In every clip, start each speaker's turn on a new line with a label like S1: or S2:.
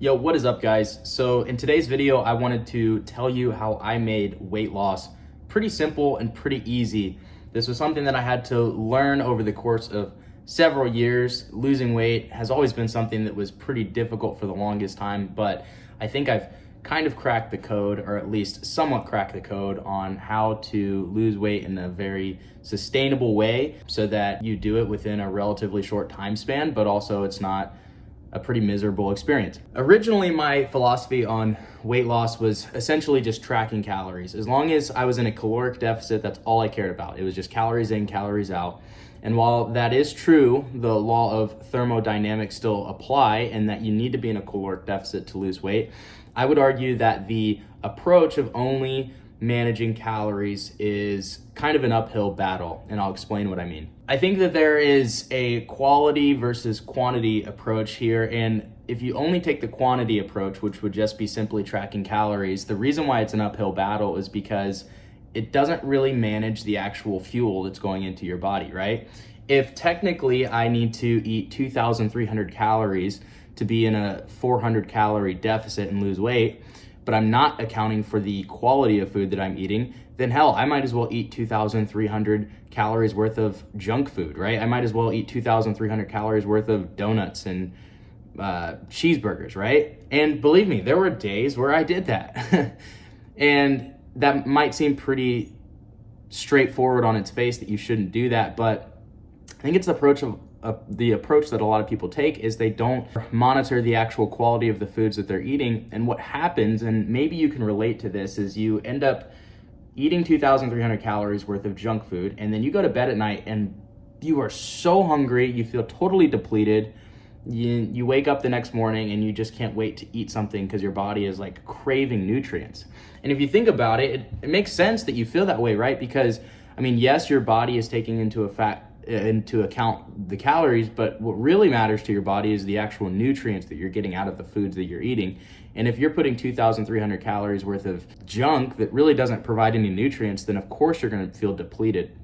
S1: Yo, what is up, guys? So in today's video, I wanted to tell you how I made weight loss pretty simple and pretty easy. This was something that I had to learn over the course of several years. Losing weight has always been something that was pretty difficult for the longest time, but I think I've kind of cracked the code, or at least somewhat cracked the code on how to lose weight in a very sustainable way so that you do it within a relatively short time span, but also it's not a pretty miserable experience. Originally, my philosophy on weight loss was essentially just tracking calories. As long as I was in a caloric deficit, that's all I cared about. It was just calories in, calories out. And while that is true, the law of thermodynamics still apply and that you need to be in a caloric deficit to lose weight, I would argue that the approach of only managing calories is kind of an uphill battle, and I'll explain what I mean. I think that there is a quality versus quantity approach here, and if you only take the quantity approach, which would just be simply tracking calories, the reason why it's an uphill battle is because it doesn't really manage the actual fuel that's going into your body, right? If technically I need to eat 2,300 calories to be in a 400 calorie deficit and lose weight, but I'm not accounting for the quality of food that I'm eating, then hell, I might as well eat 2,300 calories worth of junk food, right? I might as well eat 2,300 calories worth of donuts and cheeseburgers, right? And believe me, there were days where I did that. And that might seem pretty straightforward on its face that you shouldn't do that, but I think it's the approach that a lot of people take is they don't monitor the actual quality of the foods that they're eating. And what happens, and maybe you can relate to this, is you end up eating 2,300 calories worth of junk food, and then you go to bed at night and you are so hungry, you feel totally depleted. You wake up the next morning and you just can't wait to eat something because your body is like craving nutrients. And if you think about it, it makes sense that you feel that way, right? Because I mean, yes, your body is taking into account the calories, but what really matters to your body is the actual nutrients that you're getting out of the foods that you're eating. And if you're putting 2,300 calories worth of junk that really doesn't provide any nutrients, then of course you're going to feel depleted.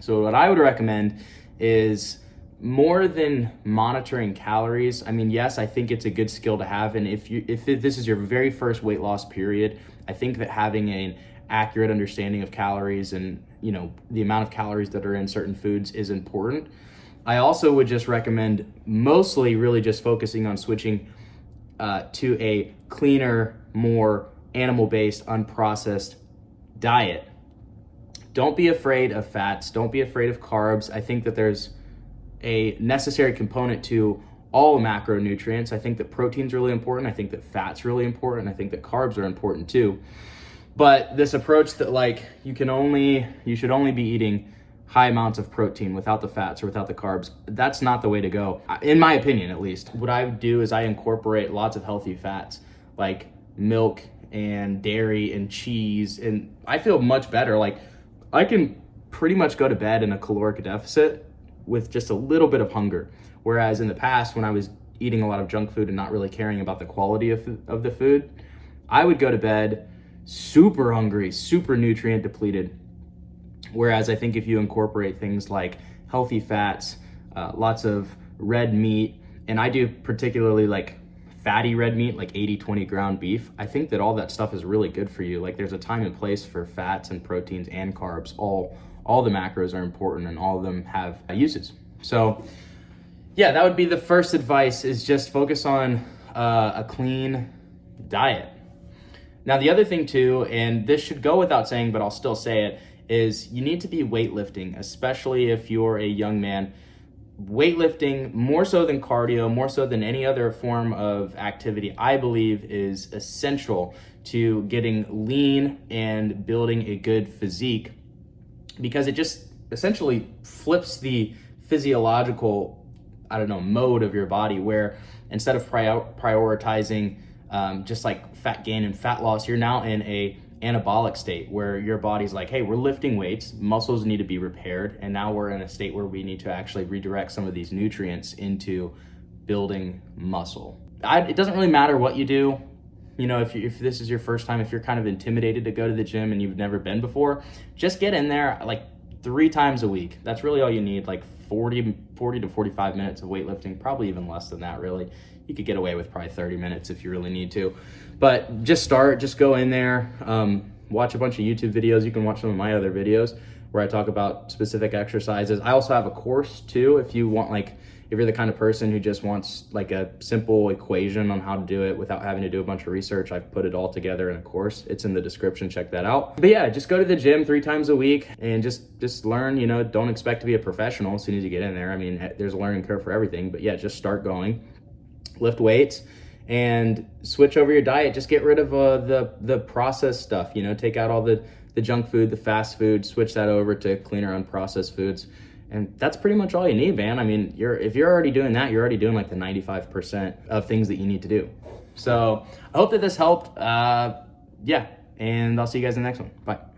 S1: So what I would recommend is, more than monitoring calories, I mean, yes, I think it's a good skill to have. And if this is your very first weight loss period, I think that having an accurate understanding of calories and the amount of calories that are in certain foods is important. I also would just recommend mostly really just focusing on switching to a cleaner, more animal-based, unprocessed diet. Don't be afraid of fats. Don't be afraid of carbs. I think that there's a necessary component to all macronutrients. I think that protein's really important. I think that fat's really important. I think that carbs are important too. But this approach that you should only be eating high amounts of protein without the fats or without the carbs, that's not the way to go, in my opinion at least. What I would do is I incorporate lots of healthy fats like milk and dairy and cheese, and I feel much better. Like, I can pretty much go to bed in a caloric deficit with just a little bit of hunger. Whereas in the past, when I was eating a lot of junk food and not really caring about the quality of the food, I would go to bed super hungry, super nutrient depleted. Whereas I think if you incorporate things like healthy fats, lots of red meat, and I do particularly like fatty red meat, like 80-20 ground beef, I think that all that stuff is really good for you. Like, there's a time and place for fats and proteins and carbs. All the macros are important and all of them have uses. So yeah, that would be the first advice, is just focus on a clean diet. Now, the other thing too, and this should go without saying, but I'll still say it, is you need to be weightlifting, especially if you're a young man. Weightlifting, more so than cardio, more so than any other form of activity, I believe is essential to getting lean and building a good physique, because it just essentially flips the physiological, mode of your body, where instead of prioritizing just like fat gain and fat loss, you're now in a anabolic state where your body's like, hey, we're lifting weights, muscles need to be repaired, and now we're in a state where we need to actually redirect some of these nutrients into building muscle. It doesn't really matter what you do. If this is your first time, if you're kind of intimidated to go to the gym and you've never been before, just get in there like 3 times a week. That's really all you need, like 40 to 45 minutes of weightlifting, probably even less than that, really. You could get away with probably 30 minutes if you really need to. But just go in there, watch a bunch of YouTube videos. You can watch some of my other videos where I talk about specific exercises. I also have a course too, if you want, like, if you're the kind of person who just wants like a simple equation on how to do it without having to do a bunch of research, I've put it all together in a course. It's in the description, check that out. But yeah, just go to the gym 3 times a week and just learn, you know, don't expect to be a professional as soon as you get in there. I mean, there's a learning curve for everything, but yeah, just start going, lift weights, and switch over your diet. Just get rid of the processed stuff, you know, take out all the junk food, the fast food, switch that over to cleaner, unprocessed foods. And that's pretty much all you need, man. I mean, if you're already doing that, you're already doing like the 95% of things that you need to do. So I hope that this helped. Yeah, and I'll see you guys in the next one. Bye.